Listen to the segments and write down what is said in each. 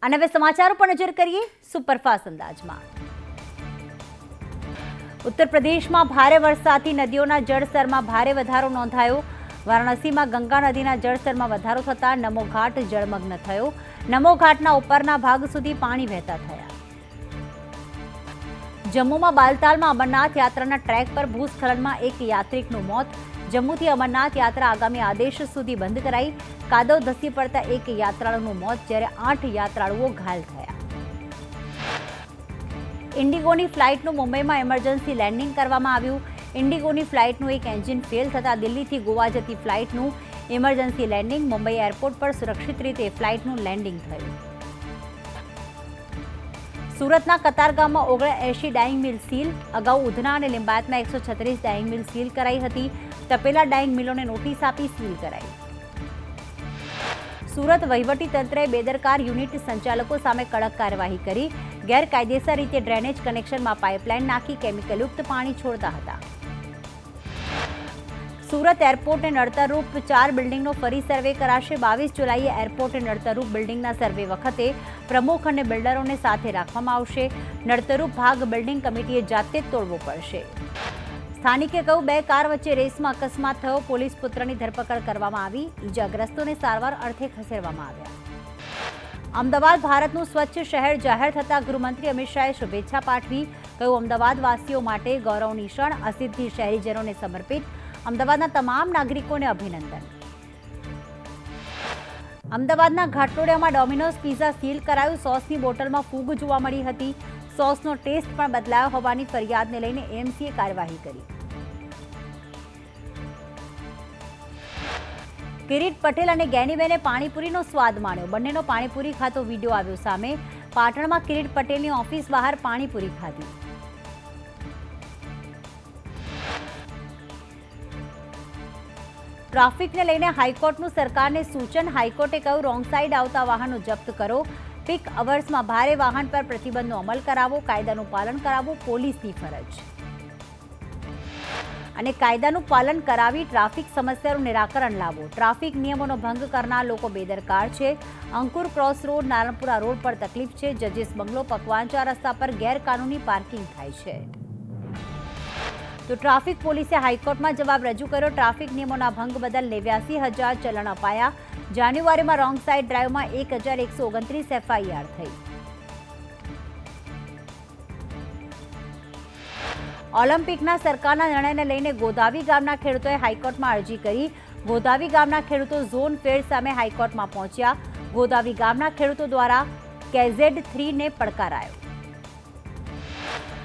અને હવે સમાચારો પર નજર કરીએ સુપરફાસ્ટ અંદાજમાં। ઉત્તર પ્રદેશમાં ભારે વરસાદથી નદીઓના જળસ્તરમાં ભારે વધારો નોંધાયો। વારાણસીમાં ગંગા નદીના જળસ્તરમાં વધારો થતાં નમો ઘાટ જળમગ્ન થયો। નમો ઘાટના ઉપરના ભાગ સુધી પાણી વહેતા થયા। જમ્મુમાં બાલતાલમાં અમરનાથ યાત્રાના ટ્રેક પર ભૂસ્ખલનમાં એક યાત્રિકનું મોત। જમ્મુથી અમરનાથ યાત્રા આગામી આદેશ સુધી બંધ કરાઈ। કાદવ ધસી પડતા એક યાત્રાળુનું મોત જ્યારે 8 યાત્રાળુઓ ઘાયલ થયા। ઇન્ડિગોની ફ્લાઇટનું મુંબઈમાં ઇમરજન્સી લેન્ડિંગ કરવામાં આવ્યું। ઇન્ડિગોની ફ્લાઇટનું એક એન્જિન ફેલ થતાં દિલ્હીથી ગોવા જતી ફ્લાઇટનું ઇમરજન્સી લેન્ડિંગ। મુંબઈ એરપોર્ટ પર સુરક્ષિત રીતે ફ્લાઇટનું લેન્ડિંગ થયું। સુરતના કતારગામમાં 79 ડાઇંગ મિલ સીલ। અગાઉ ઉધના અને લિંબાયતમાં 136 ડાઇંગ મિલ સીલ કરાઈ હતી। તપેલા ડાઇંગ મિલોને નોટિસ આપી સીલ કરાઈ। સુરત વહીવટીતંત્રએ બેદરકાર યુનિટ સંચાલકો સામે કડક કાર્યવાહી કરી। ગેરકાયદેસર રીતે ડ્રેનેજ કનેક્શનમાં પાઇપલાઇન નાખી કેમિકલયુક્ત પાણી છોડતા હતા। સુરત એરપોર્ટને નડતરરૂપ 4 બિલ્ડિંગનો ફરી સર્વે કરાશે। 22 જુલાઈએ એરપોર્ટને નડતરરૂપ બિલ્ડિંગના સર્વે વખતે પ્રમુખ અને બિલ્ડરોને સાથે રાખવામાં આવશે। નડતરરૂપ ભાગ બિલ્ડિંગ કમિટીએ જાતે જ તોડવો પડશે। સ્થાનિકે કહ્યું, 2 કાર વચ્ચે રેસમાં અકસ્માત થયો। પોલીસ પુત્રની ધરપકડ કરવામાં આવી। ઈજાગ્રસ્તોને સારવાર અર્થે ખસેડવામાં આવ્યા। અમદાવાદ ભારતનું સ્વચ્છ શહેર જાહેર થતાં ગૃહમંત્રી અમિત શાહે શુભેચ્છા પાઠવી। કહ્યું, અમદાવાદવાસીઓ માટે ગૌરવની ક્ષણ, આ સિદ્ધિ શહેરીજનોને સમર્પિત। અમદાવાદના તમામ નાગરિકોને અભિનંદન। અમદાવાદના ઘાટલોડિયામાં ડોમિનોઝ પિઝા સીલ કરાયું। સોસની બોટલમાં ફૂગ જોવા મળી હતી। સોસનો ટેસ્ટ પણ બદલાયો હોવાની ફરિયાદને લઈને એએમસીએ કાર્યવાહી કરી। કિરીટ પટેલ અને ગેનીબેને પાણીપુરીનો સ્વાદ માણ્યો। બંનેનો પાણીપુરી ખાતો વિડીયો આવ્યો સામે। પાટણમાં કિરીટ પટેલની ઓફિસ બહાર પાણીપુરી ખાધી। ટ્રાફિકને લઈને હાઈકોર્ટનું સરકારને સૂચન। હાઈકોર્ટે કહ્યું, રોંગ સાઈડ આવતા વાહનો જપ્ત કરો। પીક અવર્સમાં ભારે વાહન પર પ્રતિબંધનો અમલ કરાવો। કાયદાનું પાલન કરાવવું પોલીસની ફરજ। અને કાયદાનું પાલન કરાવી ટ્રાફિક સમસ્યાનું નિરાકરણ લાવો। ટ્રાફિક નિયમોનો ભંગ કરનાર લોકો બેદરકાર છે। અંકુર ક્રોસ રોડ નારણપુરા રોડ પર તકલીફ છે। જજીસ બંગલો પકવાંચા રસ્તા પર ગેરકાનૂની પાર્કિંગ થાય છે। તો ટ્રાફિક પોલીસે હાઈકોર્ટમાં જવાબ રજૂ કર્યો। ટ્રાફિક નિયમોના ભંગ બદલ 89,000 ચલણ અપાયા। જાન્યુઆરીમાં રોંગ સાઇડ ડ્રાઈવમાં 1,129 એફઆઈઆર થઈ। ઓલિમ્પિકના સરકારના નિર્ણયને લઈને ગોધાવી ગામના ખેડૂતોએ હાઈકોર્ટમાં અરજી કરી। ગોધાવી ગામના ખેડૂતો ઝોન ફેડ સામે હાઈકોર્ટમાં પહોંચ્યા। ગોધાવી ગામના ખેડૂતો દ્વારા KZ3 ને પડકારાયો।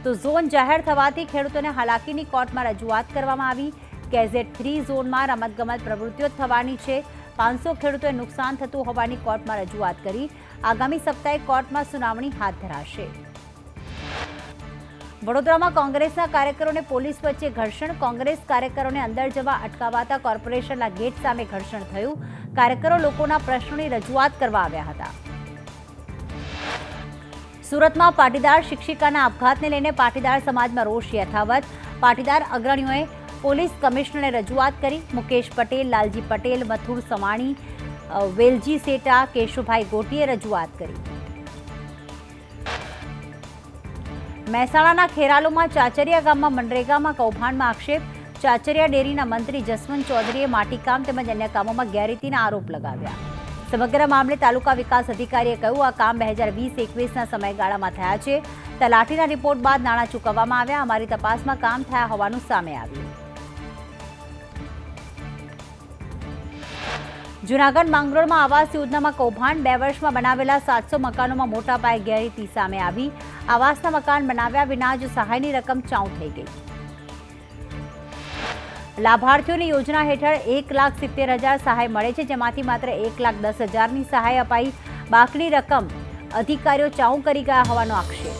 તો ઝોન જાહેર થવાથી ખેડૂતોને હાલાકીની કોર્ટમાં રજૂઆત કરવામાં આવી। KZ3 ઝોનમાં રમતગમત પ્રવૃત્તિઓ થવાની છે। 500 ખેડૂતોએ નુકસાન થતું હોવાની કોર્ટમાં રજૂઆત કરી। આગામી સપ્તાહે કોર્ટમાં સુનાવણી હાથ ધરાશે। વડોદરામાં કોંગ્રેસના કાર્યકરોને પોલીસ વચ્ચે ઘર્ષણ। કોંગ્રેસ કાર્યકરોને અંદર જવા અટકાવાતા કોર્પોરેશનના ગેટ સામે ઘર્ષણ થયું। કાર્યકરો લોકોના પ્રશ્નોની રજૂઆત કરવા આવ્યા હતા। સુરતમાં પાટીદાર શિક્ષિકાના આપઘાતને લઈને પાટીદાર સમાજમાં રોષ યથાવત। પાટીદાર અગ્રણીઓએ પોલીસ કમિશનરને રજૂઆત કરી। મુકેશ પટેલ, લાલજી પટેલ, મથુર સવાણી, વેલજી સેટા, કેશુભાઈ ગોટીએ રજૂઆત કરી। મહેસાણાના ખેરાલુમાં ચાચરિયા ગામમાં મનરેગામાં કૌભાંડમાં આક્ષેપ। ચાચરિયા ડેરીના મંત્રી જસવંત ચૌધરીએ માટીકામ તેમજ અન્ય કામોમાં ગેરરીતિના આરોપ લગાવ્યા। સમગ્ર મામલે તાલુકા વિકાસ અધિકારીએ કહ્યું, આ કામ 2020-21ના સમયગાળામાં થયા છે। તલાટીના રિપોર્ટ બાદ નાણાં ચૂકવવામાં આવ્યા। અમારી તપાસમાં કામ થયા હોવાનું સામે આવ્યું। જૂનાગઢ માંગરોળમાં આવાસ યોજનામાં કૌભાંડ। 2 વર્ષમાં બનાવેલા 700 મકાનોમાં મોટા પાયે ગેરરીતિ સામે આવી। આવાસના મકાન બનાવ્યા વિના જ સહાયની રકમ ચાઉ થઈ ગઈ। લાભાર્થીઓની યોજના હેઠળ 1,70,000 સહાય મળે છે, જેમાંથી માત્ર 1,10,000ની સહાય અપાઈ। બાકીની રકમ અધિકારીઓ ચાઉ કરી ગયા હોવાનો આક્ષેપ।